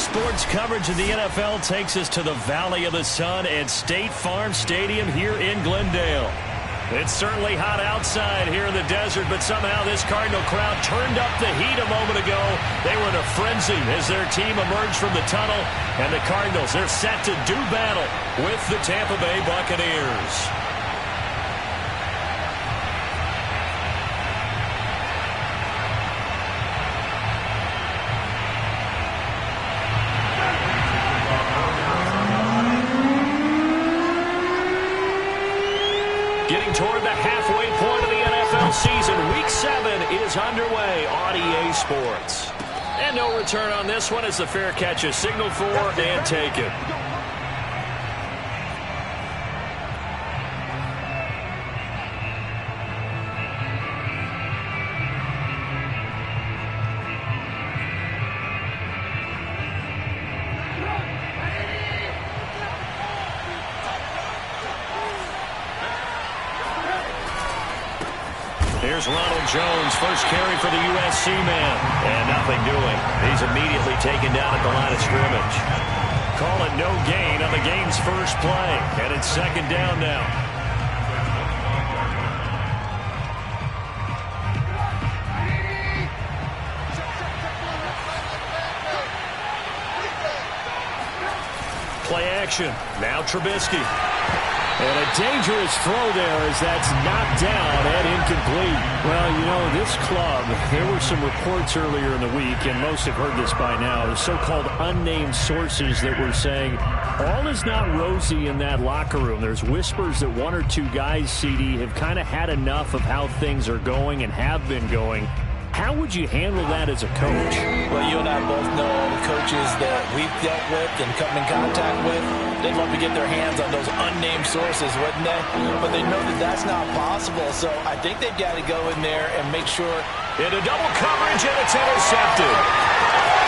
Sports coverage of the NFL takes us to the Valley of the Sun and State Farm Stadium here in Glendale. It's certainly hot outside here in the desert, but somehow this Cardinal crowd turned up the heat a moment ago. They were in a frenzy as their team emerged from the tunnel, and the Cardinals, they're set to do battle with the Tampa Bay Buccaneers. Getting toward the halfway point of the NFL season, Week 7 is underway on EA Sports. And no return on this one as the fair catch is signaled for and taken. Here's Ronald Jones, first carry for the USC man. And nothing doing. He's immediately taken down at the line of scrimmage. Call it no gain on the game's first play. And it's second down now. Play action. Now Trubisky. And a dangerous throw there as that's knocked down and incomplete. Well, you know, this club, there were some reports earlier in the week, and most have heard this by now, the so-called unnamed sources that were saying all is not rosy in that locker room. There's whispers that one or two guys, CD, have kind of had enough of how things are going and have been going. How would you handle that as a coach? Well, you and I both know all the coaches that we've dealt with and come in contact with. They'd love to get their hands on those unnamed sources, wouldn't they? But they know that that's not possible, so I think they've got to go in there and make sure. Into double coverage, and it's intercepted.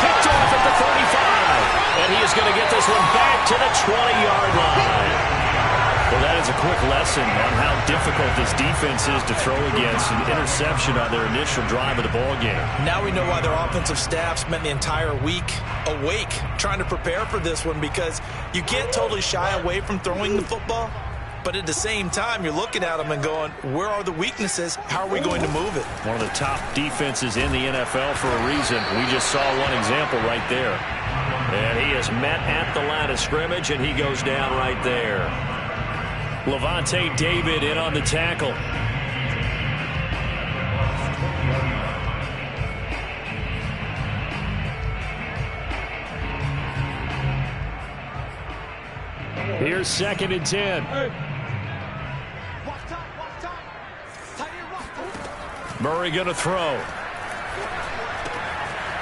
Picked off at the 35. And he is going to get this one back to the 20-yard line. Well, that is a quick lesson on how difficult this defense is to throw against. An interception on their initial drive of the ballgame. Now we know why their offensive staff spent the entire week awake trying to prepare for this one, because you can't totally shy away from throwing the football, but at the same time, you're looking at them and going, where are the weaknesses? How are we going to move it? One of the top defenses in the NFL for a reason. We just saw one example right there. And he is met at the line of scrimmage, and he goes down right there. Levante David in on the tackle. Here's 2nd and 10. Murray going to throw.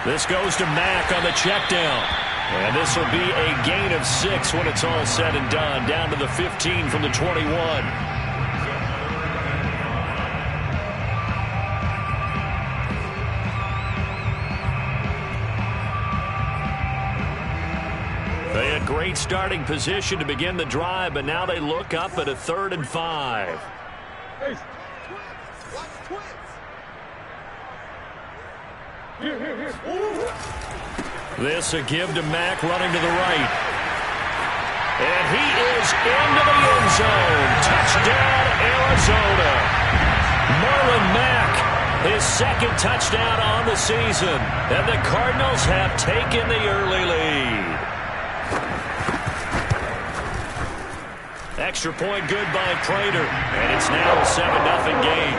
This goes to Mack on the check down. And this will be a gain of 6 when it's all said and done. Down to the 15 from the 21. They had great starting position to begin the drive, but now they look up at a 3rd and 5. This a give to Mack running to the right. And he is into the end zone. Touchdown, Arizona. Marlon Mack, his 2nd touchdown on the season. And the Cardinals have taken the early lead. Extra point good by Prater. And it's now a 7-0 game.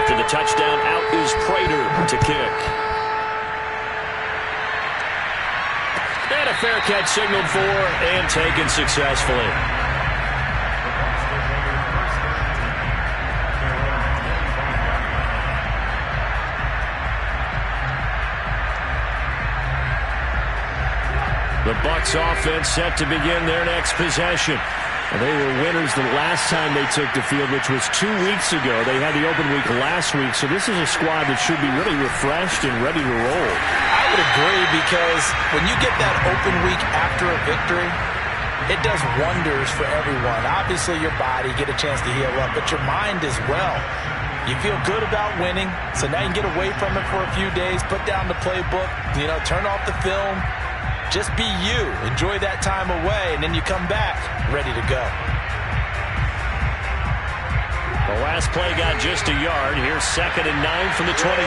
After the touchdown, out is Prater to kick. And a fair catch signaled for and taken successfully. The Bucs offense set to begin their next possession. And they were winners the last time they took the field, which was 2 weeks ago. They had the open week last week, so this is a squad that should be really refreshed and ready to roll. I would agree, because when you get that open week after a victory, it does wonders for everyone. Obviously, your body, get a chance to heal up, but your mind as well. You feel good about winning, so now you can get away from it for a few days, put down the playbook, turn off the film. Just be you. Enjoy that time away, and then you come back ready to go. The last play got just a yard. Here's 2nd and 9 from the 26.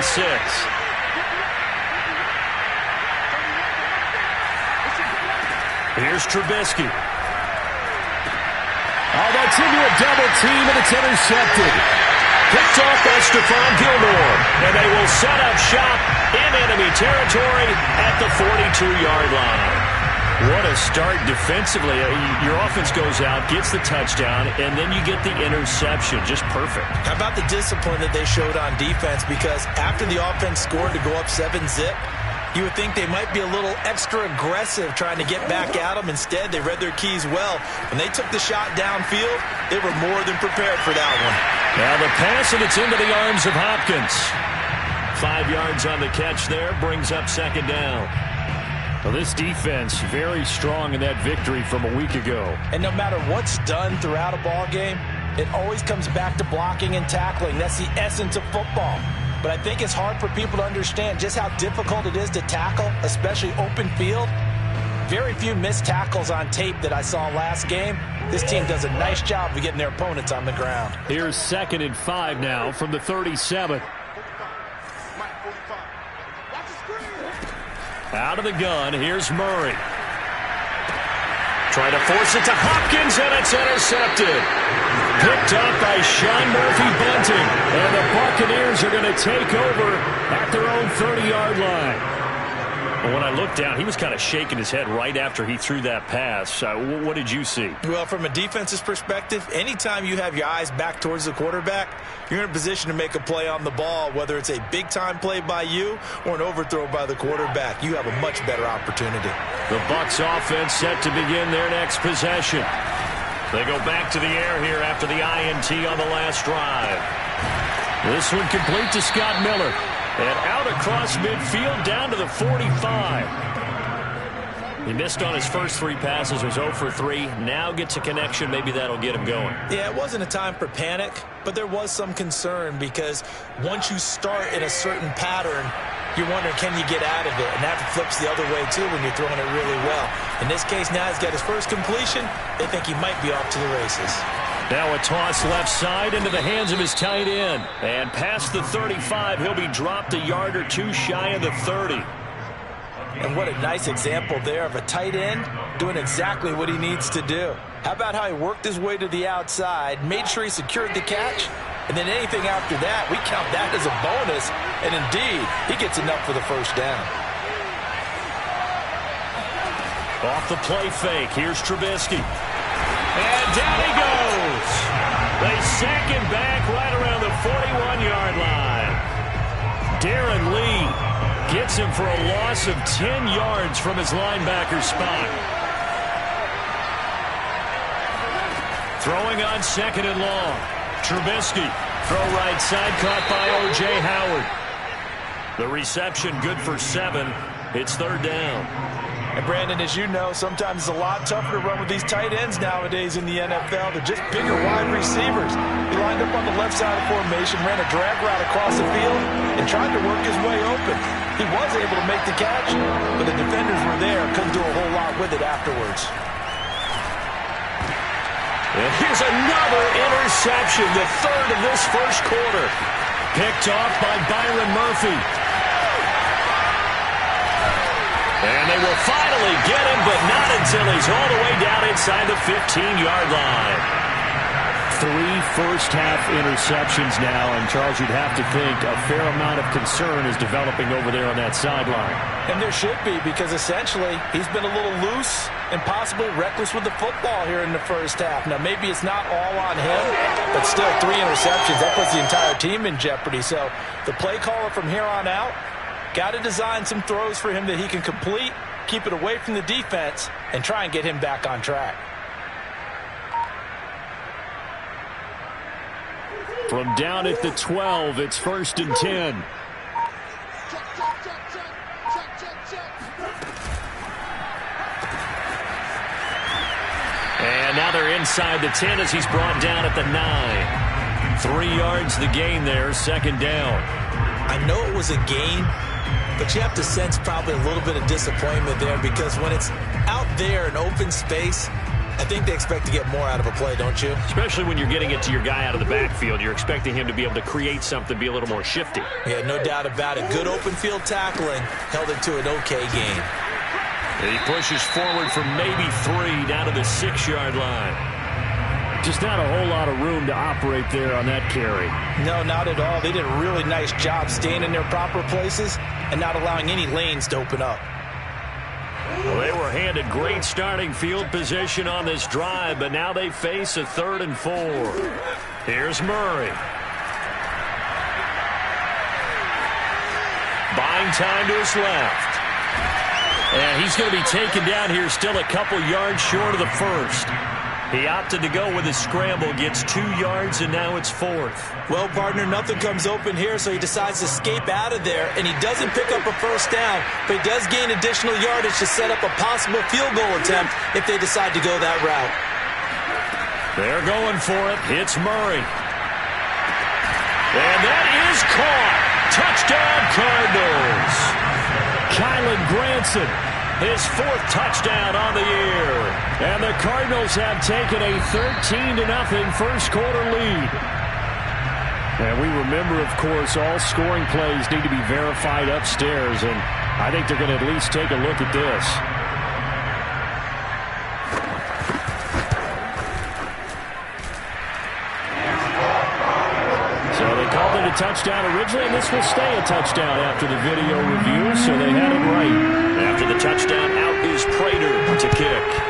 Here's Trubisky. Oh, that's into a double team, and it's intercepted. Picked off by Stephon Gilmore. And they will set up shop in enemy territory at the 42-yard line. What a start defensively. Your offense goes out, gets the touchdown, and then you get the interception. Just perfect. How about the discipline that they showed on defense? Because after the offense scored to go up 7-zip, you would think they might be a little extra aggressive trying to get back at them. Instead, they read their keys well. When they took the shot downfield, they were more than prepared for that one. Now the pass, and it's into the arms of Hopkins. 5 yards on the catch there, brings up 2nd down. Well, this defense very strong in that victory from a week ago. And no matter what's done throughout a ball game, it always comes back to blocking and tackling. That's the essence of football. But I think it's hard for people to understand just how difficult it is to tackle, especially open field. Very few missed tackles on tape that I saw last game. This team does a nice job of getting their opponents on the ground. Here's 2nd and 5 now from the 37. Out of the gun, here's Murray. Trying to force it to Hopkins, and it's intercepted. Picked up by Sean Murphy-Bunting. And the Buccaneers are going to take over at their own 30-yard line. But when I looked down, he was kind of shaking his head right after he threw that pass. What did you see? Well, from a defense's perspective, anytime you have your eyes back towards the quarterback, you're in a position to make a play on the ball, whether it's a big-time play by you or an overthrow by the quarterback. You have a much better opportunity. The Bucs offense set to begin their next possession. They go back to the air here after the INT on the last drive. This one complete to Scott Miller. And out across midfield down to the 45. He missed on his first 3 passes, was 0 for 3. Now gets a connection. Maybe that'll get him going. Yeah, it wasn't a time for panic, but there was some concern because once you start in a certain pattern, you're wondering, can you get out of it? And that flips the other way, too, when you're throwing it really well. In this case, now he's got his first completion. They think he might be off to the races. Now a toss left side into the hands of his tight end. And past the 35, he'll be dropped a yard or 2 shy of the 30. And what a nice example there of a tight end doing exactly what he needs to do. How about how he worked his way to the outside, made sure he secured the catch, and then anything after that, we count that as a bonus. And indeed, he gets enough for the first down. Off the play fake, here's Trubisky. And down he goes. They sack him back right around the 41-yard line. Darren Lee gets him for a loss of 10 yards from his linebacker spot. Throwing on 2nd and long. Trubisky, throw right side, caught by O.J. Howard. The reception good for 7. It's 3rd down. And Brandon, as you know, sometimes it's a lot tougher to run with these tight ends nowadays in the NFL. They're just bigger wide receivers. He lined up on the left side of formation, ran a drag route across the field, and tried to work his way open. He was able to make the catch, but the defenders were there, couldn't do a whole lot with it afterwards. And here's another interception, the 3rd of this first quarter. Picked off by Byron Murphy. And they will finally get him, but not until he's all the way down inside the 15-yard line. 3 first-half interceptions now, and Charles, you'd have to think a fair amount of concern is developing over there on that sideline. And there should be, because essentially he's been a little loose and possibly reckless with the football here in the first half. Now, maybe it's not all on him, but still 3 interceptions. That puts the entire team in jeopardy. So the play caller from here on out, got to design some throws for him that he can complete, keep it away from the defense, and try and get him back on track. From down at the 12, it's 1st and 10. And now they're inside the 10 as he's brought down at the 9. 3 yards the gain there, second down. I know it was a gain, but you have to sense probably a little bit of disappointment there because when it's out there in open space, I think they expect to get more out of a play, don't you? Especially when you're getting it to your guy out of the backfield. You're expecting him to be able to create something, be a little more shifty. Yeah, no doubt about it. Good open field tackling held it to an okay gain. And he pushes forward for maybe 3 down to the 6-yard line. Just not a whole lot of room to operate there on that carry. No, not at all. They did a really nice job staying in their proper places and not allowing any lanes to open up. Well, they were handed great starting field position on this drive, but now they face a 3rd and 4. Here's Murray. Buying time to his left. And he's going to be taken down here still a couple yards short of the first. He opted to go with his scramble, gets 2 yards, and now it's 4th. Well, partner, nothing comes open here, so he decides to escape out of there, and he doesn't pick up a first down, but he does gain additional yardage to set up a possible field goal attempt if they decide to go that route. They're going for it. It's Murray. And that is caught. Touchdown, Cardinals. Kylan Granson, his 4th touchdown on the year. And the Cardinals have taken a 13-0 first quarter lead. And we remember, of course, all scoring plays need to be verified upstairs, and I think they're going to at least take a look at this. So they called it a touchdown originally, and this will stay a touchdown after the video review, so they had it right. After the touchdown, out is Prater to kick.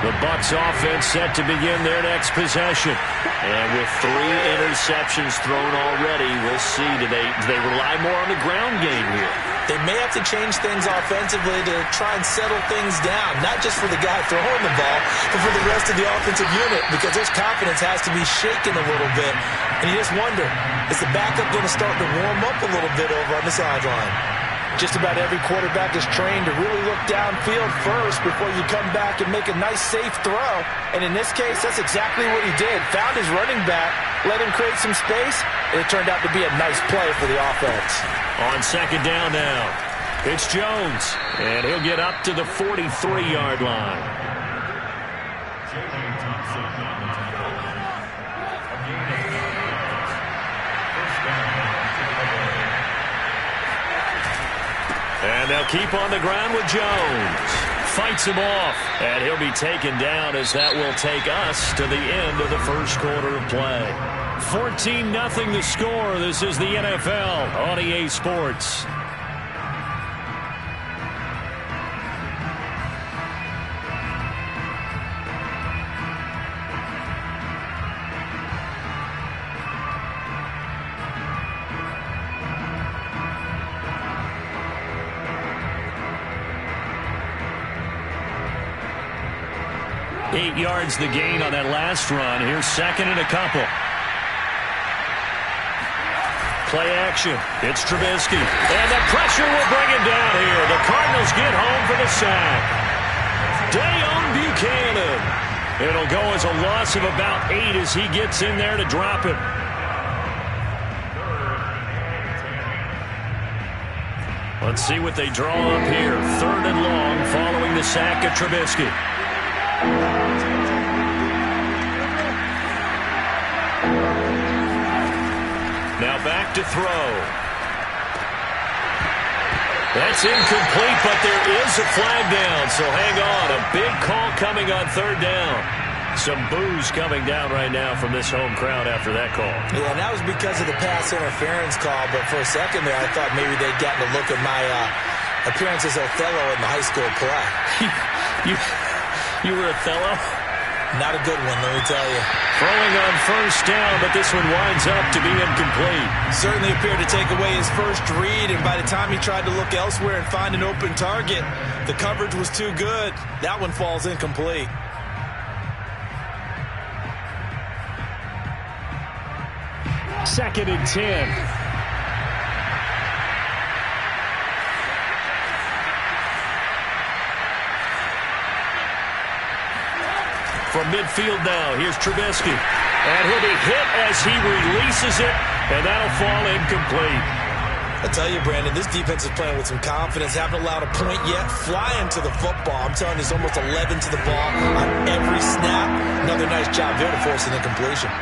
The Bucs offense set to begin their next possession. And with 3 interceptions thrown already, we'll see. Do they rely more on the ground game here? They may have to change things offensively to try and settle things down, not just for the guy throwing the ball, but for the rest of the offensive unit, because his confidence has to be shaken a little bit. And you just wonder, is the backup going to start to warm up a little bit over on the sideline? Just about every quarterback is trained to really look downfield first before you come back and make a nice, safe throw. And in this case, that's exactly what he did. Found his running back, let him create some space, and it turned out to be a nice play for the offense. On second down now, it's Jones, and he'll get up to the 43-yard line. And they'll keep on the ground with Jones. Fights him off, and he'll be taken down as that will take us to the end of the first quarter of play. 14-0 the score. This is the NFL on EA Sports. Eight yards the gain on that last run. Here's second and a couple. Play action. It's Trubisky. And the pressure will bring him down here. The Cardinals get home for the sack. Deion Buchanan. It'll go as a loss of about 8 as he gets in there to drop him. Let's see what they draw up here. 3rd and long following the sack of Trubisky. Now back to throw. That's incomplete, but there is a flag down, so hang on. A big call coming on 3rd down. Some boos coming down right now from this home crowd after that call. Yeah, and that was because of the pass interference call, but for a second there I thought maybe they'd gotten a look at my appearance as Othello in the high school play. You were Othello? Not a good one, let me tell you. Throwing on first down, but this one winds up to be incomplete. Certainly appeared to take away his first read, and by the time he tried to look elsewhere and find an open target, the coverage was too good. That one falls incomplete. Second and 10. From midfield now, here's Trubisky. And he'll be hit as he releases it, and that'll fall incomplete. I tell you, Brandon, this defense is playing with some confidence. Haven't allowed a point yet. Flying to the football. I'm telling you, there's almost 11 to the ball on every snap. Another nice job there to force an incompletion.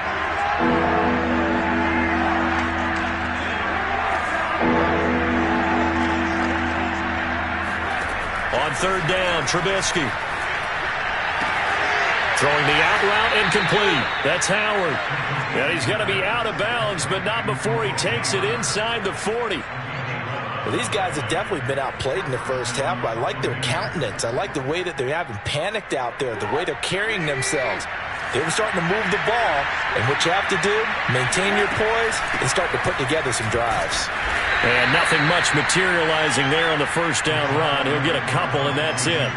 On third down, Trubisky. Throwing the out route, incomplete. That's Howard. And he's going to be out of bounds, but not before he takes it inside the 40. Well, these guys have definitely been outplayed in the first half, but I like their countenance. I like the way that they haven't panicked out there, the way they're carrying themselves. They're starting to move the ball, and what you have to do, maintain your poise and start to put together some drives. And nothing much materializing there on the first down run. He'll get a couple, and that's it.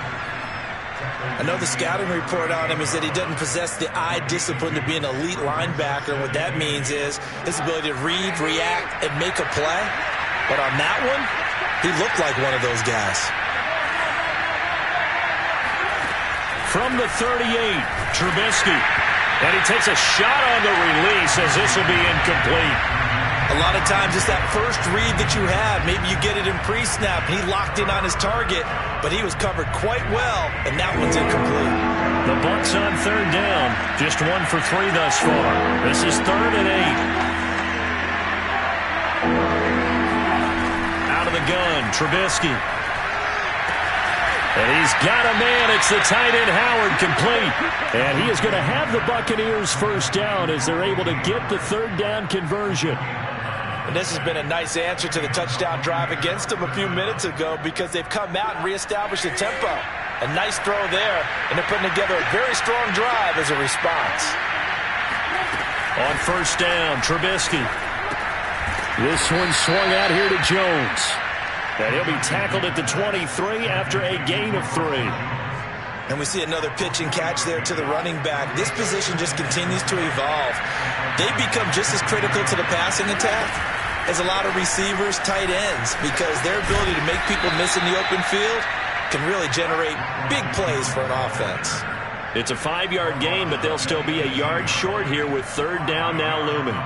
I know the scouting report on him is that he doesn't possess the eye discipline to be an elite linebacker. And what that means is his ability to read, react, and make a play. But on that one, he looked like one of those guys. From the 38, Trubisky. And he takes a shot on the release as this will be incomplete. A lot of times it's that first read that you have. Maybe you get it in pre-snap, and he locked in on his target, but he was covered quite well, and that one's incomplete. The Bucs on third down. Just 1 for 3 thus far. This is 3rd and 8. Out of the gun, Trubisky. And he's got a man. It's the tight end, Howard, complete. And he is going to have the Buccaneers first down as they're able to get the third down conversion. And this has been a nice answer to the touchdown drive against them a few minutes ago because they've come out and reestablished the tempo. A nice throw there, and they're putting together a very strong drive as a response. On first down, Trubisky. This one swung out here to Jones. And he'll be tackled at the 23 after a gain of 3. And we see another pitch and catch there to the running back. This position just continues to evolve. They become just as critical to the passing attack as a lot of receivers, tight ends, because their ability to make people miss in the open field can really generate big plays for an offense. It's a 5-yard gain, but they'll still be a yard short here with third down now looming.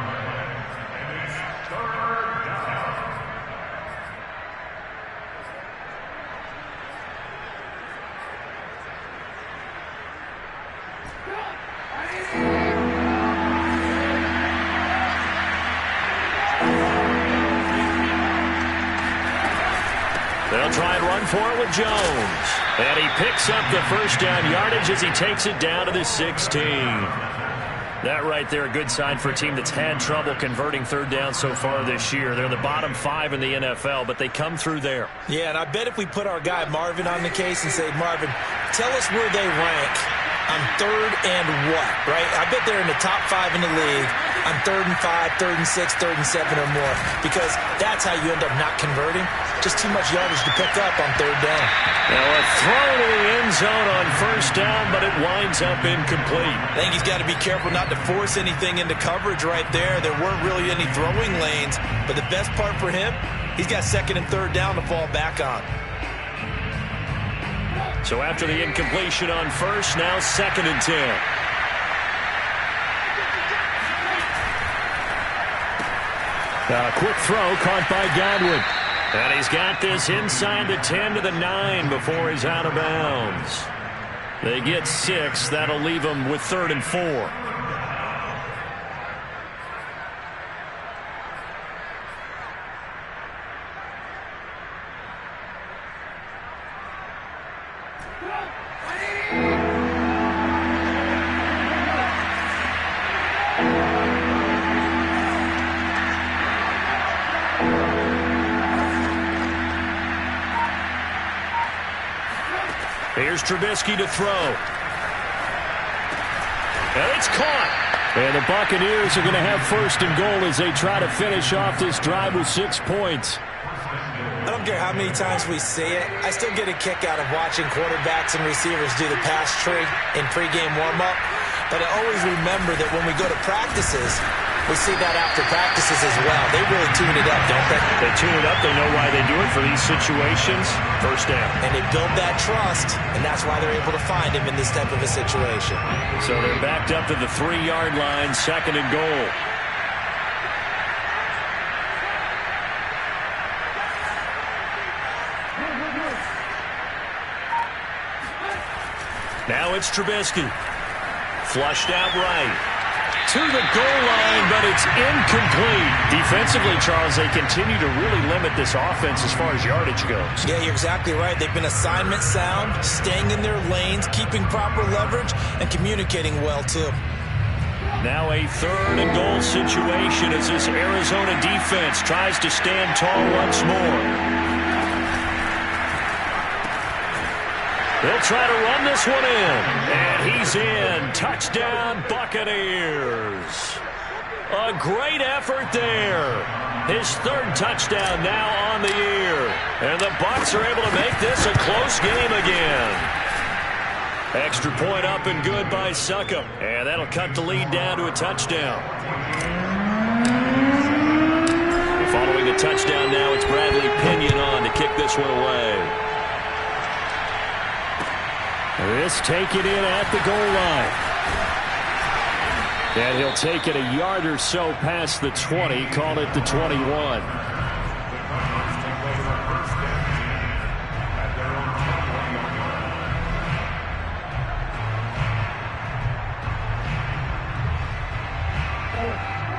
They'll try and run for it with Jones. And he picks up the first down yardage as he takes it down to the 16. That right there, a good sign for a team that's had trouble converting third down so far this year. They're in the bottom 5 in the NFL, but they come through there. Yeah, and I bet if we put our guy Marvin on the case and say, Marvin, tell us where they rank on third and what, right? I bet they're in the top 5 in the league on 3rd and 5, 3rd and 6, 3rd and 7 or more, because that's how you end up not converting. Just too much yardage to pick up on third down. Now a throw to the end zone on first down, but it winds up incomplete. I think he's got to be careful not to force anything into coverage right there. There weren't really any throwing lanes, but the best part for him, he's got 2nd and 3rd down to fall back on. So after the incompletion on first, now 2nd and 10. A quick throw caught by Godwin. And he's got this inside the 10 to the 9 before he's out of bounds. They get 6. That'll leave them with 3rd and 4. Here's Trubisky to throw. And it's caught. And the Buccaneers are going to have first and goal as they try to finish off this drive with 6 points. I don't care how many times we say it, I still get a kick out of watching quarterbacks and receivers do the pass tree in pregame warm-up. But I always remember that when we go to practices, we see that after practices as well. They really tune it up, don't they? They tune it up. They know why they do it for these situations. First down. And they build that trust, and that's why they're able to find him in this type of a situation. So they're backed up to the 3-yard line, second and goal. Now it's Trubisky. Flushed out right. To the goal line, but it's incomplete. Defensively, Charles, they continue to really limit this offense as far as yardage goes. Yeah, you're exactly right. They've been assignment sound, staying in their lanes, keeping proper leverage, and communicating well, too. Now a third and goal situation as this Arizona defense tries to stand tall once more. They'll try to run this one in. And he's in. Touchdown, Buccaneers. A great effort there. His third touchdown now on the year. And the Bucs are able to make this a close game again. Extra point up and good by Succop. And that'll cut the lead down to a touchdown. Following the touchdown now, it's Bradley Pinion on to kick this one away. This take it in at the goal line. And he'll take it a yard or so past the 20, call it the 21.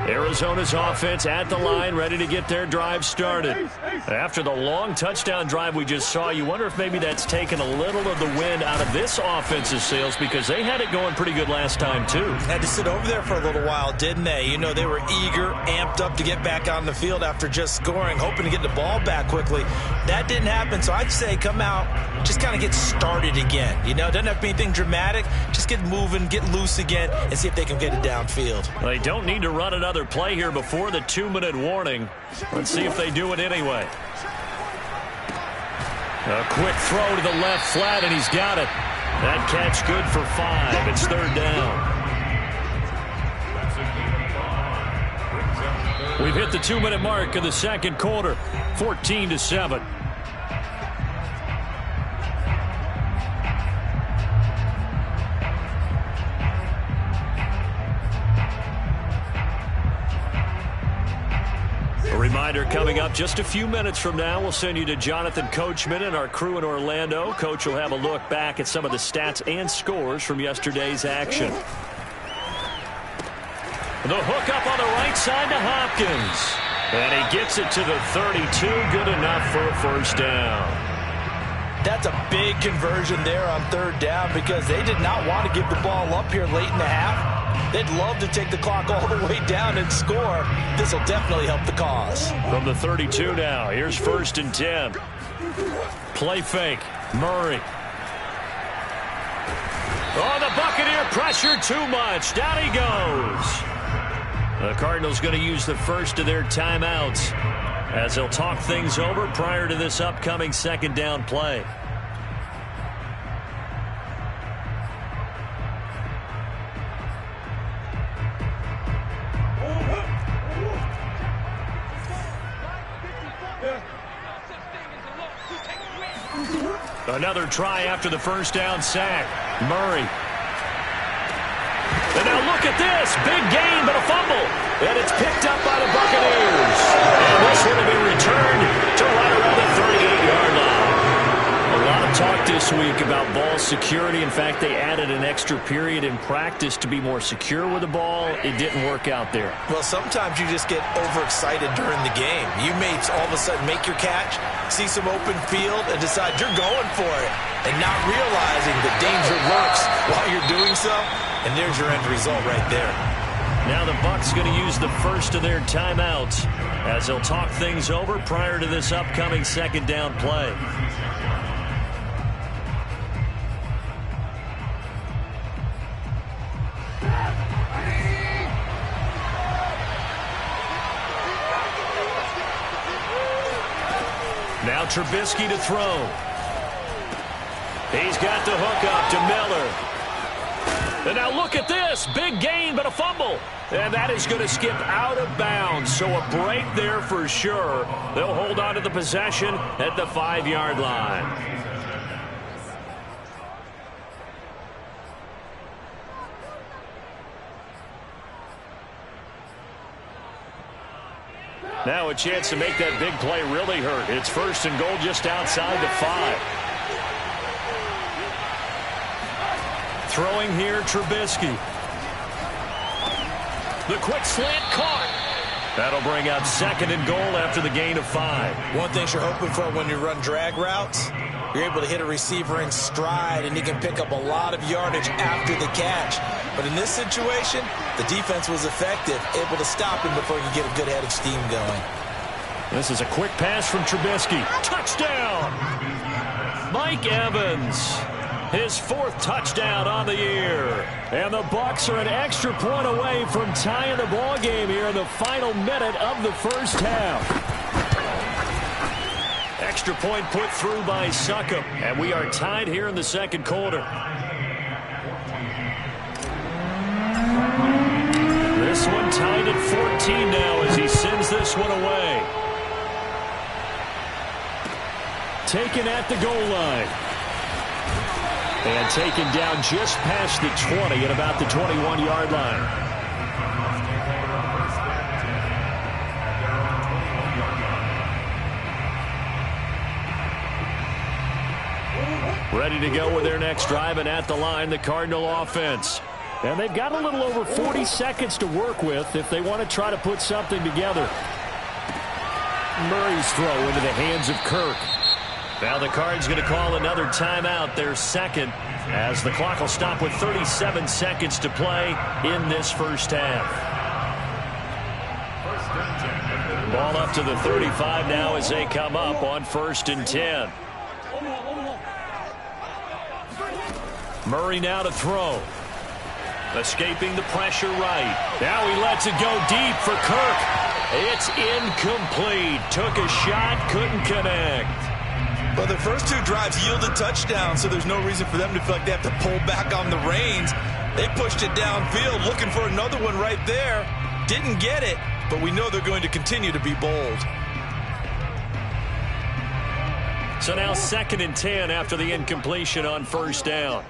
Arizona's offense at the line, ready to get their drive started. After the long touchdown drive we just saw, you wonder if maybe that's taken a little of the wind out of this offense's sails because they had it going pretty good last time, too. Had to sit over there for a little while, didn't they? You know, they were eager, amped up to get back on the field after just scoring, hoping to get the ball back quickly. That didn't happen, so I'd say come out, just kind of get started again. You know, it doesn't have to be anything dramatic. Just get moving, get loose again, and see if they can get it downfield. Well, they don't need to run another play here before the 2-minute warning. Let's see if they do it anyway. A quick throw to the left flat, and he's got it. That catch good for 5. It's third down. We've hit the 2-minute mark of the second quarter, 14-7. Reminder coming up just a few minutes from now, we'll send you to Jonathan Coachman and our crew in Orlando. Coach will have a look back at some of the stats and scores from yesterday's action. The hook up on the right side to Hopkins. And he gets it to the 32, good enough for a first down. That's a big conversion there on third down because they did not want to give the ball up here late in the half. They'd love to take the clock all the way down and score. This will definitely help the cause. From the 32 now, here's first and 10. Play fake, Murray. Oh, the Buccaneer pressure too much. Down he goes. The Cardinals going to use the first of their timeouts as they'll talk things over prior to this upcoming second down play. Another try after the first down sack. Murray. And now look at this. Big gain, but a fumble. And it's picked up by the Buccaneers. And this one will be returned to right around the 38-yard line. A lot of talk this week about ball security. In fact, they added an extra period in practice to be more secure with the ball. It didn't work out there. Well, sometimes you just get overexcited during the game. You may all of a sudden make your catch, see some open field, and decide you're going for it, and not realizing the danger lurks while you're doing so. And there's your end result right there. Now the Bucs going to use the first of their timeouts as they'll talk things over prior to this upcoming second down play. Now Trubisky to throw. He's got the hook up to Miller. And now look at this. Big gain, but a fumble. And that is going to skip out of bounds. So a break there for sure. They'll hold on to the possession at the 5-yard line. Now a chance to make that big play really hurt. It's 1st and goal just outside the 5. Throwing here, Trubisky. The quick slant caught. That'll bring up 2nd and goal after the gain of 5. One thing you're hoping for when you run drag routes, you're able to hit a receiver in stride, and he can pick up a lot of yardage after the catch. But in this situation, the defense was effective, able to stop him before you get a good head of steam going. This is a quick pass from Trubisky. Touchdown! Mike Evans. His 4th touchdown on the year. And the Bucs are an extra point away from tying the ball game here in the final minute of the first half. Extra point put through by Succop. And we are tied here in the 2nd quarter. This one tied at 14 now as he sends this one away. Taken at the goal line. And taken down just past the 20 at about the 21-yard line. Ready to go with their next drive, and at the line, the Cardinal offense. And they've got a little over 40 seconds to work with if they want to try to put something together. Murray's throw into the hands of Kirk. Now the Cards going to call another timeout, their 2nd, as the clock will stop with 37 seconds to play in this first half. Ball up to the 35 now as they come up on 1st and 10. Murray now to throw. Escaping the pressure right. Now he lets it go deep for Kirk. It's incomplete. Took a shot, couldn't connect. Well, their first 2 drives yielded touchdowns, so there's no reason for them to feel like they have to pull back on the reins. They pushed it downfield, looking for another one right there. Didn't get it, but we know they're going to continue to be bold. So now 2nd and 10 after the incompletion on 1st down.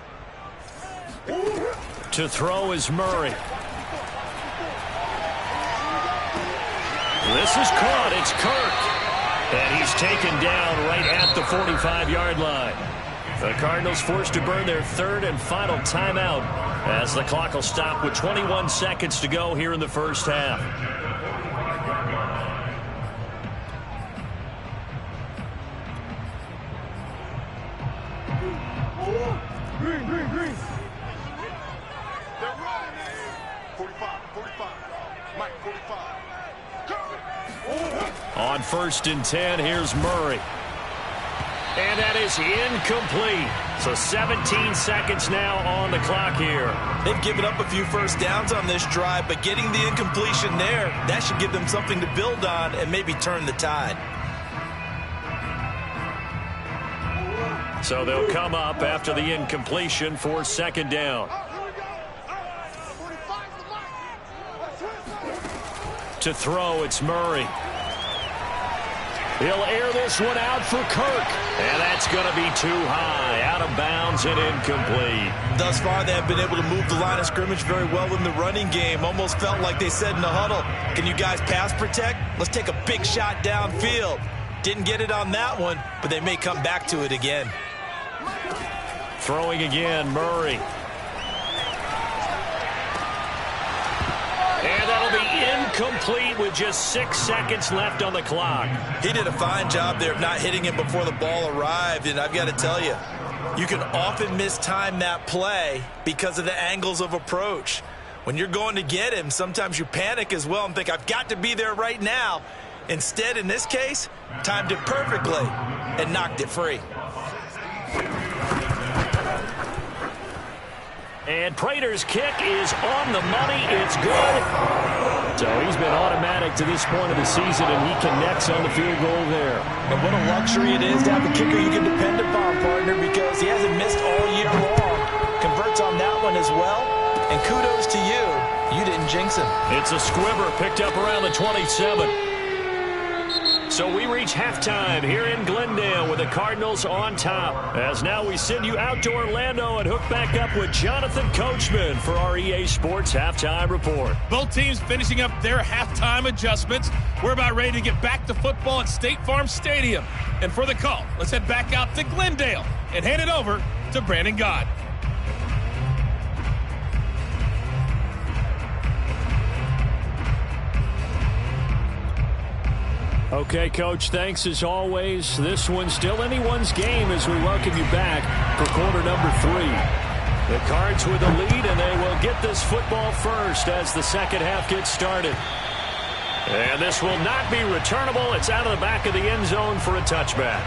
To throw is Murray. This is caught. It's Kirk. And he's taken down right at the 45-yard line. The Cardinals forced to burn their 3rd and final timeout as the clock will stop with 21 seconds to go here in the first half. Green. They're running. 45. Mike, 45. On 1st and 10, here's Murray. And that is incomplete. So 17 seconds now on the clock here. They've given up a few first downs on this drive, but getting the incompletion there, that should give them something to build on and maybe turn the tide. So they'll come up after the incompletion for 2nd down. To throw, it's Murray. He'll air this one out for Kirk. And that's going to be too high. Out of bounds and incomplete. Thus far, they have been able to move the line of scrimmage very well in the running game. Almost felt like they said in the huddle, can you guys pass protect? Let's take a big shot downfield. Didn't get it on that one, but they may come back to it again. Throwing again, Murray. And that'll be incomplete with just 6 seconds left on the clock. He did a fine job there of not hitting him before the ball arrived, and I've got to tell you, you can often mistime that play because of the angles of approach. When you're going to get him, sometimes you panic as well and think, I've got to be there right now. Instead, in this case, timed it perfectly and knocked it free. And Prater's kick is on the money. It's good. So he's been automatic to this point of the season, and he connects on the field goal there. And what a luxury it is to have a kicker you can depend upon, partner, because he hasn't missed all year long. Converts on that one as well. And kudos to you. You didn't jinx him. It's a squibber picked up around the 27. So we reach halftime here in Glendale with the Cardinals on top. As now we send you out to Orlando and hook back up with Jonathan Coachman for our EA Sports Halftime Report. Both teams finishing up their halftime adjustments. We're about ready to get back to football at State Farm Stadium. And for the call, let's head back out to Glendale and hand it over to Brandon Gott. Okay, Coach, thanks as always. This one's still anyone's game as we welcome you back for quarter number 3. The Cards with the lead, and they will get this football first as the second half gets started. And this will not be returnable. It's out of the back of the end zone for a touchback.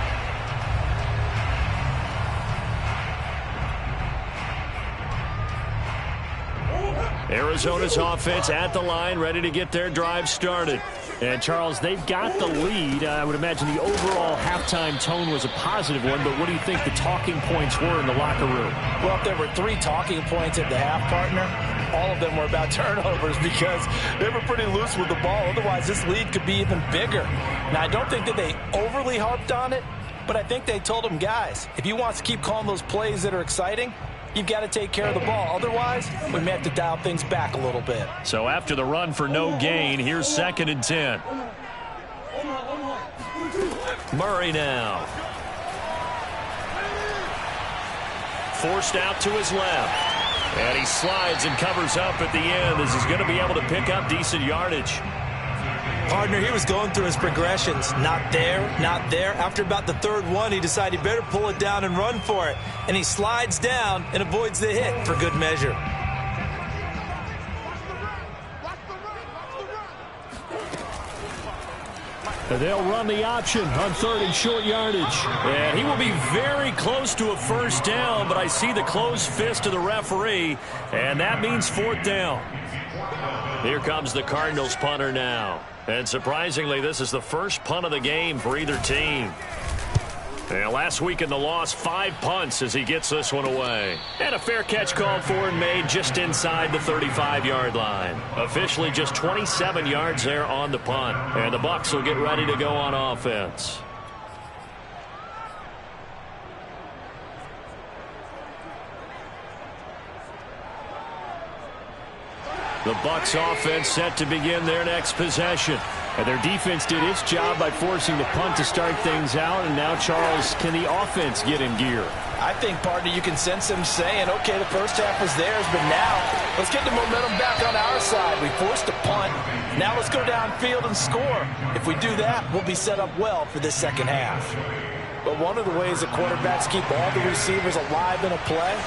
Arizona's offense at the line, ready to get their drive started. And, Charles, they've got the lead. I would imagine the overall halftime tone was a positive one, but what do you think the talking points were in the locker room? Well, if there were 3 talking points at the half, partner, all of them were about turnovers because they were pretty loose with the ball. Otherwise, this lead could be even bigger. Now, I don't think that they overly harped on it, but I think they told them, guys, if you want to keep calling those plays that are exciting, you've got to take care of the ball. Otherwise, we may have to dial things back a little bit. So after the run for no gain, here's 2nd and 10. Murray now. Forced out to his left. And he slides and covers up at the end as he's going to be able to pick up decent yardage. Partner, he was going through his progressions. Not there, not there. After about the 3rd one, he decided he better pull it down and run for it. And he slides down and avoids the hit for good measure. They'll run the option on 3rd and short yardage. And he will be very close to a first down, but I see the closed fist of the referee, and that means 4th down. Here comes the Cardinals punter now. And surprisingly, this is the first punt of the game for either team. And last week in the loss, 5 punts as he gets this one away. And a fair catch called for and made just inside the 35-yard line. Officially just 27 yards there on the punt. And the Bucs will get ready to go on offense. The Bucs offense set to begin their next possession. And their defense did its job by forcing the punt to start things out. And now, Charles, can the offense get in gear? I think, partner, you can sense them saying, okay, the first half was theirs, but now let's get the momentum back on our side. We forced a punt. Now let's go downfield and score. If we do that, we'll be set up well for this second half. But one of the ways that quarterbacks keep all the receivers alive in a play,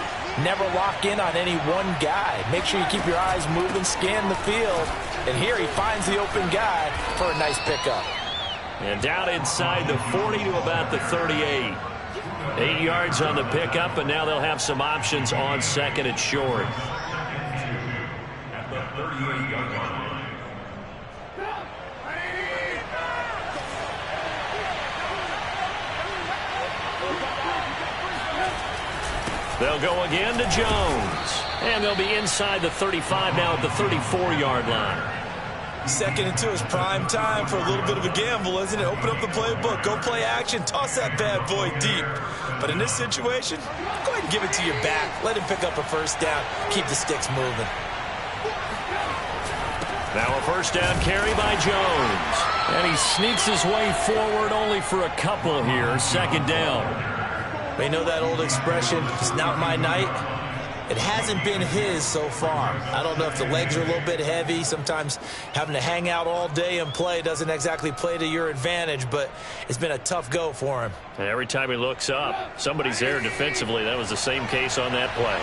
never lock in on any one guy. Make sure you keep your eyes moving, scan the field. And here he finds the open guy for a nice pickup. And down inside the 40 to about the 38. 8 yards on the pickup, and now they'll have some options on 2nd and short. At the 38-yard line. They'll go again to Jones. And they'll be inside the 35 now at the 34-yard line. 2nd and 2 is prime time for a little bit of a gamble, isn't it? Open up the playbook, go play action, toss that bad boy deep. But in this situation, go ahead and give it to your back. Let him pick up a first down. Keep the sticks moving. Now a first down carry by Jones. And he sneaks his way forward only for a couple here. 2nd down. You know that old expression, it's not my night? It hasn't been his so far. I don't know if the legs are a little bit heavy. Sometimes having to hang out all day and play doesn't exactly play to your advantage, but it's been a tough go for him. And every time he looks up, somebody's there defensively. That was the same case on that play.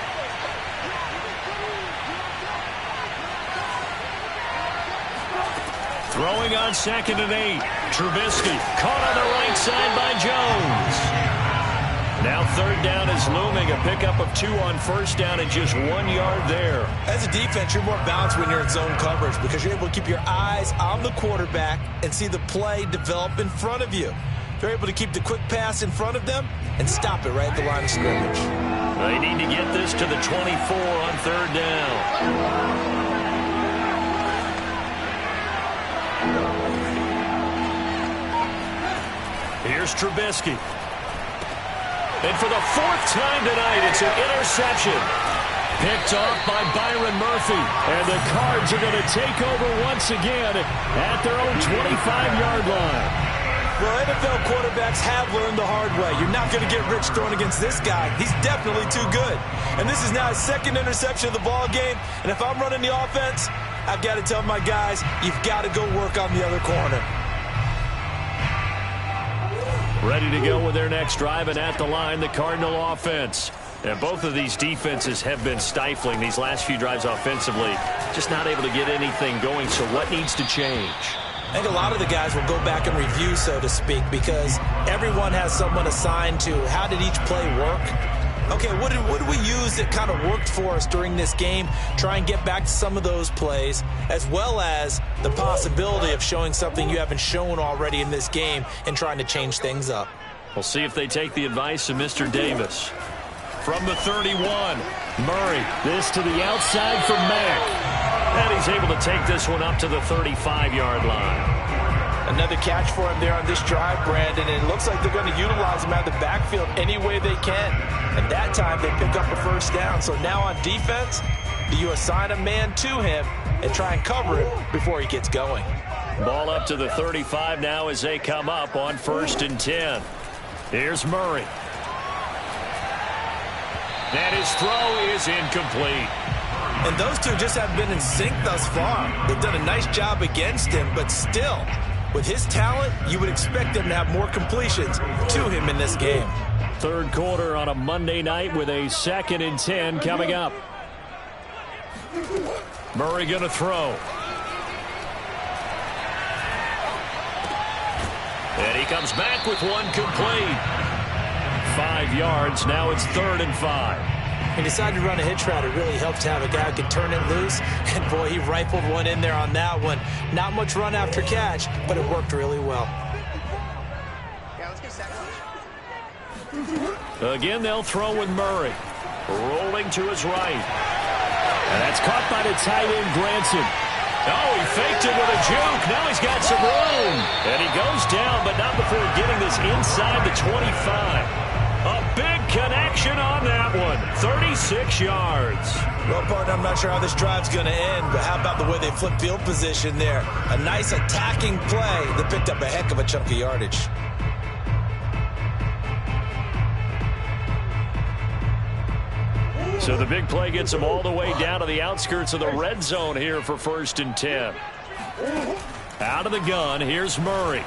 Throwing on 2nd and 8. Trubisky caught on the right side by Jones. Now third down is looming. A pickup of 2 on first down and just 1 yard there. As a defense, you're more balanced when you're in zone coverage because you're able to keep your eyes on the quarterback and see the play develop in front of you. They're able to keep the quick pass in front of them and stop it right at the line of scrimmage. They need to get this to the 24 on third down. Here's Trubisky. And for the 4th time tonight, it's an interception. Picked off by Byron Murphy. And the Cards are going to take over once again at their own 25-yard line. Well, NFL quarterbacks have learned the hard way. You're not going to get rich throwing against this guy. He's definitely too good. And this is now his 2nd interception of the ball game. And if I'm running the offense, I've got to tell my guys, you've got to go work on the other corner. Ready to go with their next drive, and at the line, the Cardinal offense. And both of these defenses have been stifling these last few drives offensively. Just not able to get anything going, so what needs to change? I think a lot of the guys will go back and review, so to speak, because everyone has someone assigned to how did each play work. Okay, what did we use that kind of worked for us during this game? Try and get back to some of those plays, as well as the possibility of showing something you haven't shown already in this game and trying to change things up. We'll see if they take the advice of Mr. Davis. From the 31, Murray. This to the outside for Mack. And he's able to take this one up to the 35-yard line. Another catch for him there on this drive, Brandon, and it looks like they're going to utilize him out of the backfield any way they can. And that time they pick up a first down. So now on defense, do you assign a man to him and try and cover him before he gets going? Ball up to the 35 now as they come up on 1st and 10. Here's Murray. And his throw is incomplete. And those two just have been in sync thus far. They've done a nice job against him, but still, with his talent, you would expect them to have more completions to him in this game. Third quarter on a Monday night with a 2nd and 10 coming up. Murray going to throw. And he comes back with one complete. 5 yards. Now it's 3rd and 5. He decided to run a hitch route. It really helps to have a guy who can turn it loose. And, boy, he rifled one in there on that one. Not much run after catch, but it worked really well. Again, they'll throw with Murray. Rolling to his right. And that's caught by the tight end, Granson. Oh, he faked it with a juke. Now he's got some room. And he goes down, but not before getting this inside the 25. A big connection on that one. 36 yards. Well, partner, I'm not sure how this drive's going to end, but how about the way they flipped field position there? A nice attacking play that picked up a heck of a chunk of yardage. So the big play gets them all the way down to the outskirts of the red zone here for 1st and 10. Out of the gun, here's Murray.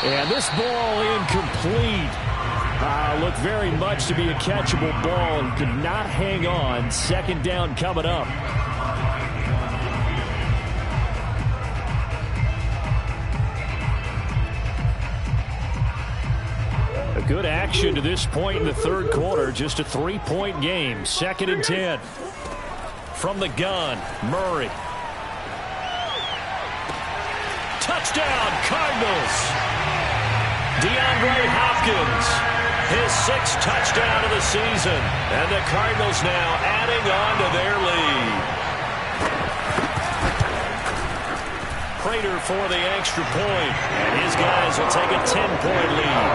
And this ball incomplete. Looked very much to be a catchable ball and could not hang on. 2nd down coming up. A good action to this point in the 3rd quarter. Just a 3-point game. 2nd and 10. From the gun, Murray. Touchdown, Cardinals. DeAndre Hopkins, his 6th touchdown of the season. And the Cardinals now adding on to their lead. Prater for the extra point. And his guys will take a 10-point lead.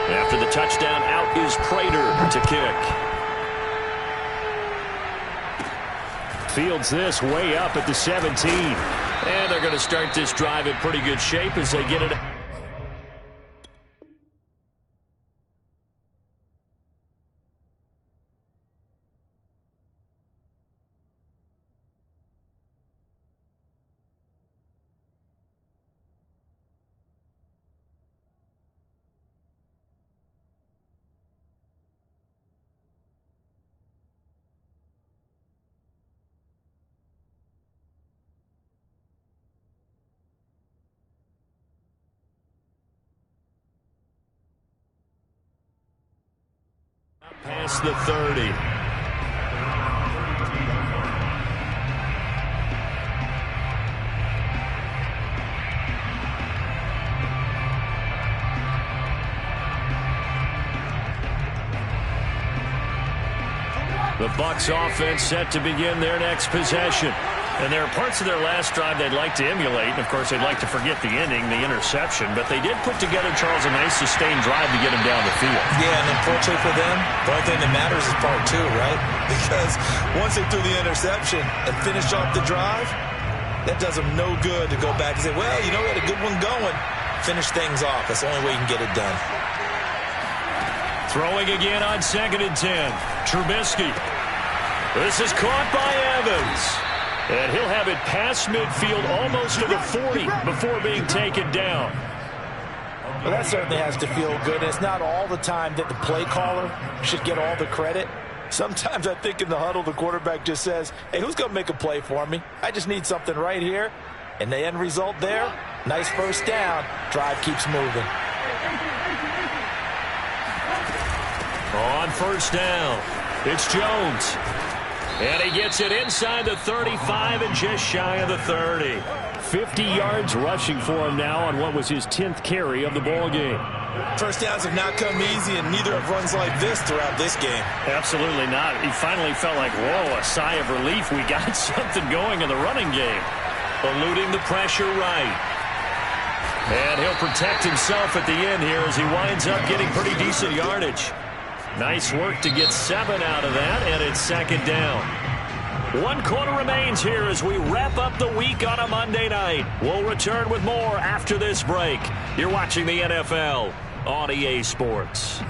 After the touchdown, out is Prater to kick. Fields this way up at the 17. And they're going to start this drive in pretty good shape as they get it. past the 30. The Bucs offense set to begin their next possession. And there are parts of their last drive they'd like to emulate. And, of course, they'd like to forget the ending, the interception. But they did put together, Charles, a nice sustained drive to get them down the field. Yeah, and unfortunately for them, the only thing that matters is part two, right? Because once they threw the interception and finished off the drive, that does them no good to go back and say, well, you know, we had a good one going. Finish things off. That's the only way you can get it done. Throwing again on 2nd and 10. Trubisky. This is caught by Evans. And he'll have it past midfield almost to the 40 before being taken down. Well, that certainly has to feel good. It's not all the time that the play caller should get all the credit. Sometimes I think in the huddle, the quarterback just says, hey, who's going to make a play for me? I just need something right here. And the end result there, nice first down. Drive keeps moving. On first down, it's Jones. And he gets it inside the 35 and just shy of the 30. 50 yards rushing for him now on what was his 10th carry of the ball game. First downs have not come easy, and neither have runs like this throughout this game. Absolutely not. He finally felt like, whoa, a sigh of relief. We got something going in the running game. Eluding the pressure right. And he'll protect himself at the end here as he winds up getting pretty decent yardage. Nice work to get 7 out of that, and it's 2nd down. 1 quarter remains here as we wrap up the week on a Monday night. We'll return with more after this break. You're watching the NFL on EA Sports.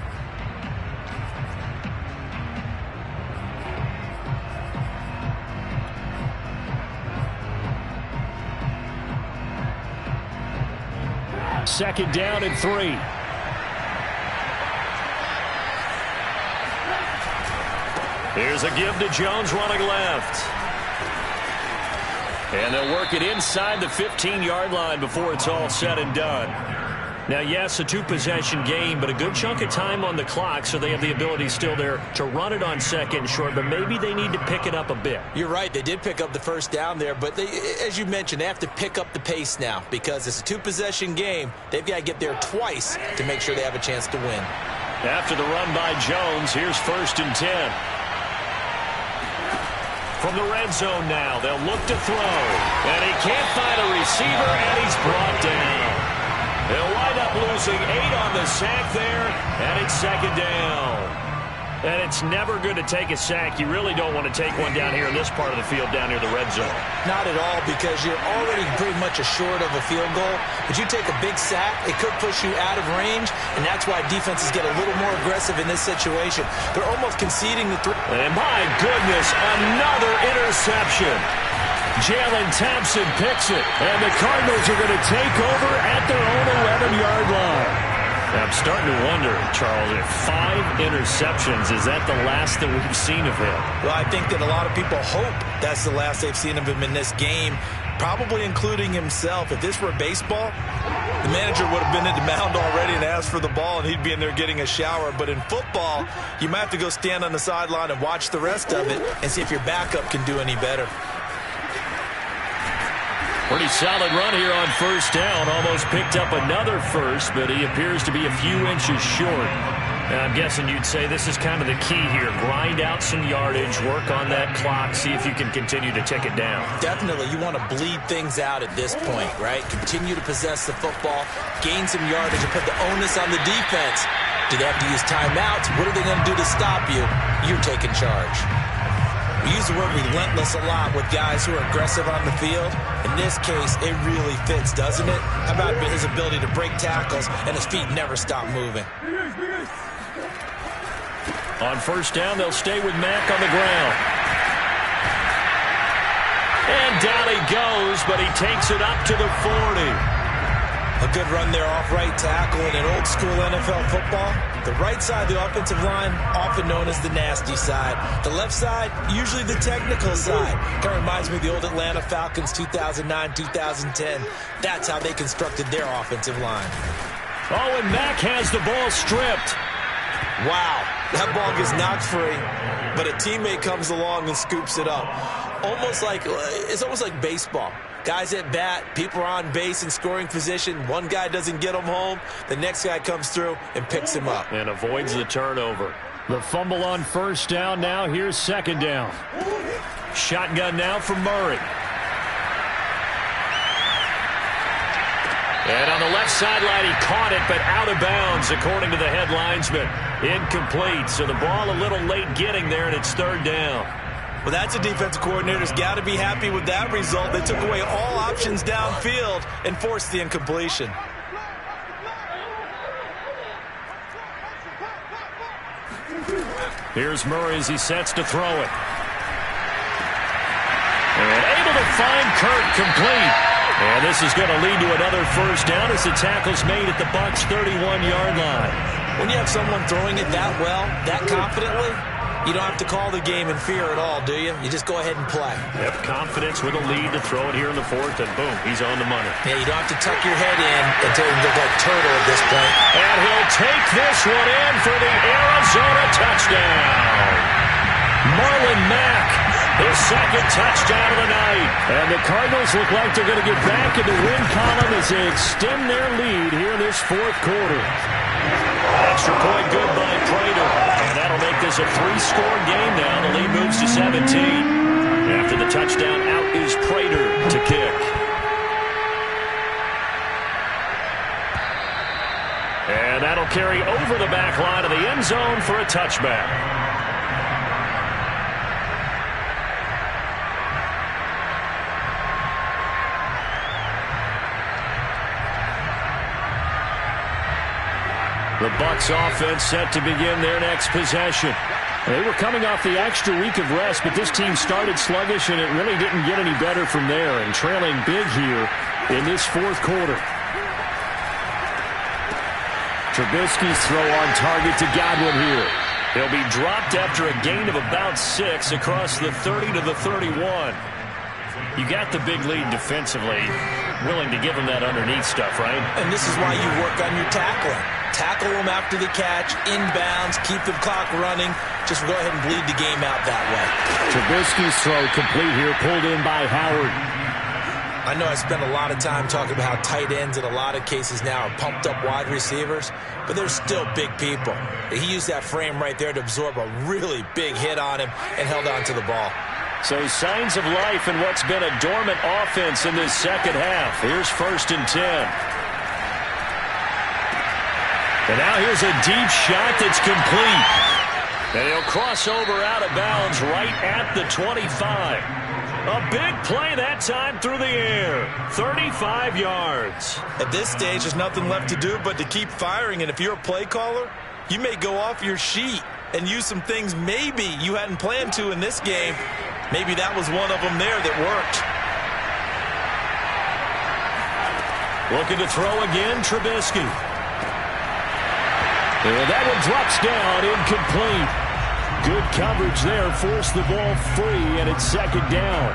Second down and 3. Here's a give to Jones running left. And they'll work it inside the 15-yard line before it's all said and done. Now, yes, a 2-possession game, but a good chunk of time on the clock, so they have the ability still there to run it on 2nd and short, but maybe they need to pick it up a bit. You're right. They did pick up the first down there, but they, as you mentioned, they have to pick up the pace now because it's a 2-possession game. They've got to get there twice to make sure they have a chance to win. After the run by Jones, here's 1st and 10. From the red zone now, they'll look to throw. And he can't find a receiver, and he's brought down. They'll wind up losing 8 on the sack there, and it's 2nd down. And it's never good to take a sack. You really don't want to take one down here in this part of the field, down near the red zone. Not at all, because you're already pretty much assured of a field goal. But you take a big sack, it could push you out of range, and that's why defenses get a little more aggressive in this situation. They're almost conceding the And my goodness, another interception. Jalen Thompson picks it, and the Cardinals are going to take over at their own 11-yard line. I'm starting to wonder, Charles, if 5 interceptions, is that the last that we've seen of him? Well, I think that a lot of people hope that's the last they've seen of him in this game, probably including himself. If this were baseball, the manager would have been at the mound already and asked for the ball, and he'd be in there getting a shower. But in football, you might have to go stand on the sideline and watch the rest of it and see if your backup can do any better. Pretty solid run here on first down. Almost picked up another first, but he appears to be a few inches short. And I'm guessing you'd say this is kind of the key here. Grind out some yardage, work on that clock, see if you can continue to tick it down. Definitely. You want to bleed things out at this point, right? Continue to possess the football, gain some yardage, and put the onus on the defense. Do they have to use timeouts? What are they going to do to stop you? You're taking charge. We use the word relentless a lot with guys who are aggressive on the field. In this case, it really fits, doesn't it? How about his ability to break tackles and his feet never stop moving? On first down, they'll stay with Mack on the ground. And down he goes, but he takes it up to the 40. A good run there off right tackle in an old school NFL football. The right side of the offensive line, often known as the nasty side. The left side, usually the technical side. Kind of reminds me of the old Atlanta Falcons 2009-2010. That's how they constructed their offensive line. Oh, and Mack has the ball stripped. Wow, that ball gets knocked free, but a teammate comes along and scoops it up. It's almost like baseball. Guys at bat, people are on base in scoring position. One guy doesn't get him home. The next guy comes through and picks him up. And avoids the turnover. The fumble on first down. Now here's second down. Shotgun now for Murray. And on the left sideline, he caught it, but out of bounds, according to the head linesman. Incomplete, so the ball a little late getting there, and it's third down. Well, that's a defensive coordinator's got to be happy with that result. They took away all options downfield and forced the incompletion. Here's Murray as he sets to throw it. And able to find Kirk complete. And this is going to lead to another first down as the tackle's made at the Bucs' 31-yard line. When you have someone throwing it that well, that confidently, you don't have to call the game in fear at all, do you? You just go ahead and play. Yep, confidence with a lead to throw it here in the fourth, and boom, he's on the money. Yeah, you don't have to tuck your head in until you look like turtle at this point. And he'll take this one in for the Arizona touchdown. Marlon Mack, his second touchdown of the night. And the Cardinals look like they're going to get back in the win column as they extend their lead here in this fourth quarter. Extra point good by Prater. And that'll make this a three-score game now. The lead moves to 17. After the touchdown, out is Prater to kick. And that'll carry over the back line of the end zone for a touchback. The Bucs offense set to begin their next possession. They were coming off the extra week of rest, but this team started sluggish, and it really didn't get any better from there, and trailing big here in this fourth quarter. Trubisky's throw on target to Godwin here. He'll be dropped after a gain of about 6 across the 30 to the 31. You got the big lead defensively, willing to give him that underneath stuff, right? And this is why you work on your tackling. Tackle them after the catch, inbounds, keep the clock running. Just go ahead and bleed the game out that way. Trubisky's throw complete here, pulled in by Howard. I know I spent a lot of time talking about how tight ends in a lot of cases now are pumped up wide receivers, but they're still big people. He used that frame right there to absorb a really big hit on him and held on to the ball. So signs of life in what's been a dormant offense in this second half. Here's 1st and 10. And now here's a deep shot that's complete. And he'll cross over out of bounds right at the 25. A big play that time through the air. 35 yards. At this stage, there's nothing left to do but to keep firing. And if you're a play caller, you may go off your sheet and use some things maybe you hadn't planned to in this game. Maybe that was one of them there that worked. Looking to throw again, Trubisky. And that one drops down, incomplete. Good coverage there, forced the ball free, and it's second down.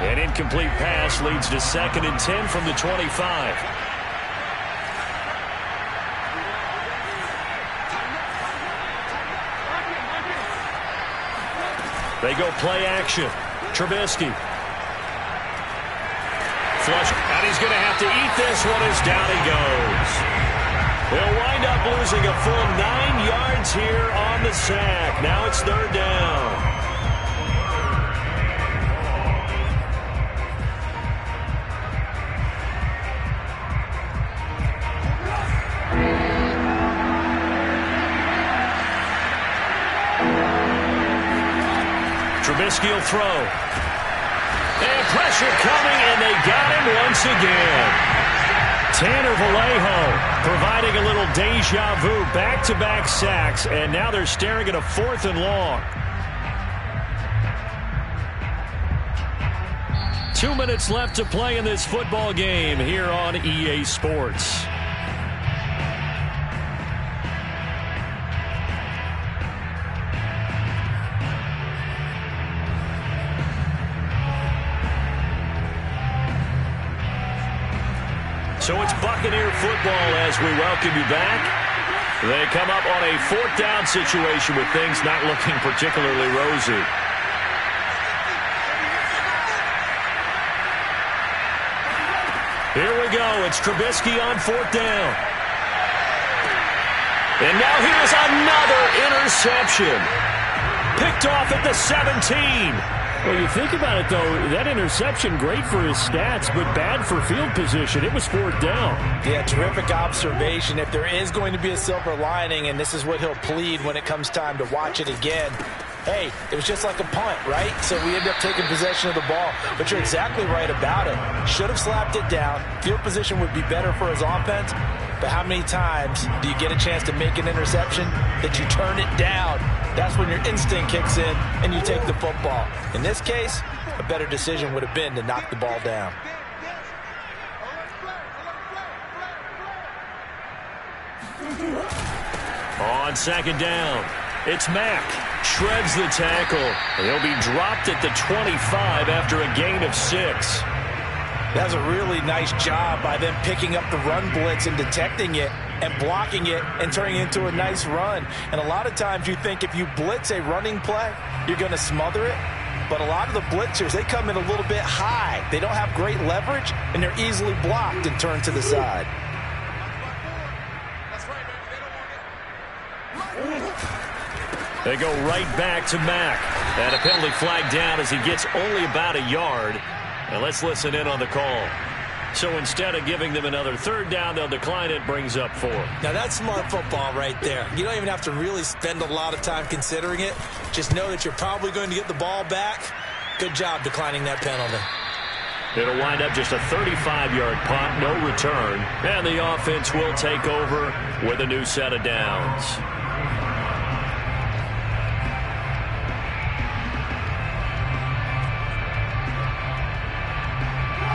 An incomplete pass leads to 2nd and 10 from the 25. They go play action. Trubisky. Flush, and he's going to have to eat this one as down he goes. They'll wind up losing a full 9 yards here on the sack. Now it's third down. Trubisky will throw. And pressure coming, and they got him once again. Tanner Vallejo providing a little deja vu, back-to-back sacks, and now they're staring at a 4th and long. 2 minutes left to play in this football game here on EA Sports. So it's Buccaneer football as we welcome you back. They come up on a 4th down situation with things not looking particularly rosy. Here we go. It's Trubisky on 4th down. And now here's another interception. Picked off at the 17. Well, you think about it, though, that interception, great for his stats, but bad for field position. It was 4th down. Yeah, terrific observation. If there is going to be a silver lining, and this is what he'll plead when it comes time to watch it again, hey, it was just like a punt, right? So we end up taking possession of the ball. But you're exactly right about it. Should have slapped it down. Field position would be better for his offense. But how many times do you get a chance to make an interception that you turn it down? That's when your instinct kicks in and you take the football. In this case, a better decision would have been to knock the ball down. On 2nd down, it's Mack. Shreds the tackle. He'll be dropped at the 25 after a gain of 6. That's a really nice job by them picking up the run blitz and detecting it and blocking it and turning it into a nice run. And a lot of times you think if you blitz a running play, you're going to smother it. But a lot of the blitzers, they come in a little bit high. They don't have great leverage, and they're easily blocked and turned to the side. They go right back to Mack. And a penalty flag down as he gets only about a yard. And let's listen in on the call. So instead of giving them another 3rd down, they'll decline it, brings up 4. Now that's smart football right there. You don't even have to really spend a lot of time considering it. Just know that you're probably going to get the ball back. Good job declining that penalty. It'll wind up just a 35-yard punt, no return. And the offense will take over with a new set of downs.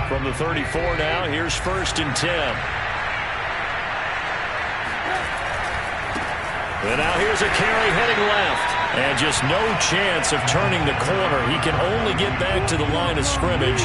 From the 34 now, here's 1st and 10. And now here's a carry heading left. And just no chance of turning the corner. He can only get back to the line of scrimmage.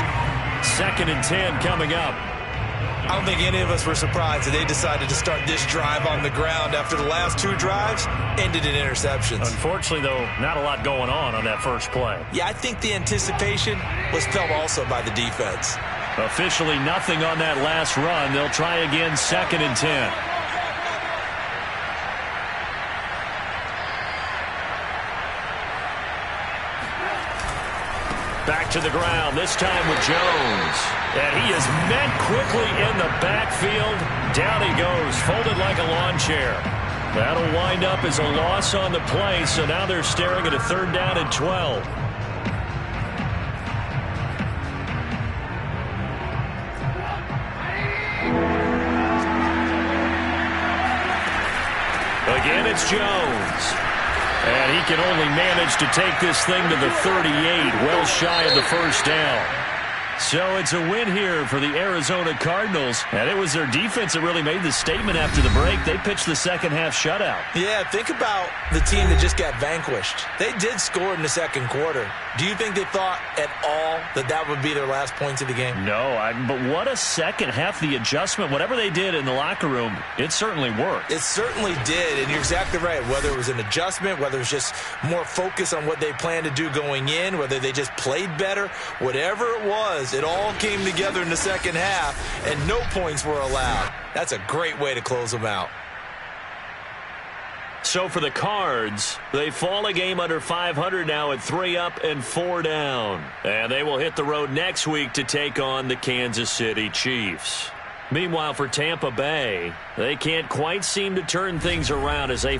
2nd and 10 coming up. I don't think any of us were surprised that they decided to start this drive on the ground after the last 2 drives ended in interceptions. Unfortunately, though, not a lot going on that first play. Yeah, I think the anticipation was felt also by the defense. Officially nothing on that last run. They'll try again 2nd and 10. Back to the ground, this time with Jones. And he is met quickly in the backfield. Down he goes, folded like a lawn chair. That'll wind up as a loss on the play, so now they're staring at a 3rd down and 12. Again, it's Jones. And he can only manage to take this thing to the 38, well shy of the 1st down. So it's a win here for the Arizona Cardinals. And it was their defense that really made the statement after the break. They pitched the second-half shutout. Yeah, think about the team that just got vanquished. They did score in the 2nd quarter. Do you think they thought at all that that would be their last points of the game? No, but what a second half. The adjustment, whatever they did in the locker room, it certainly worked. It certainly did, and you're exactly right. Whether it was an adjustment, whether it was just more focus on what they planned to do going in, whether they just played better, whatever it was, it all came together in the 2nd half, and no points were allowed. That's a great way to close them out. So for the Cards, they fall a game under 500 now at 3 up and 4 down. And they will hit the road next week to take on the Kansas City Chiefs. Meanwhile, for Tampa Bay, they can't quite seem to turn things around as they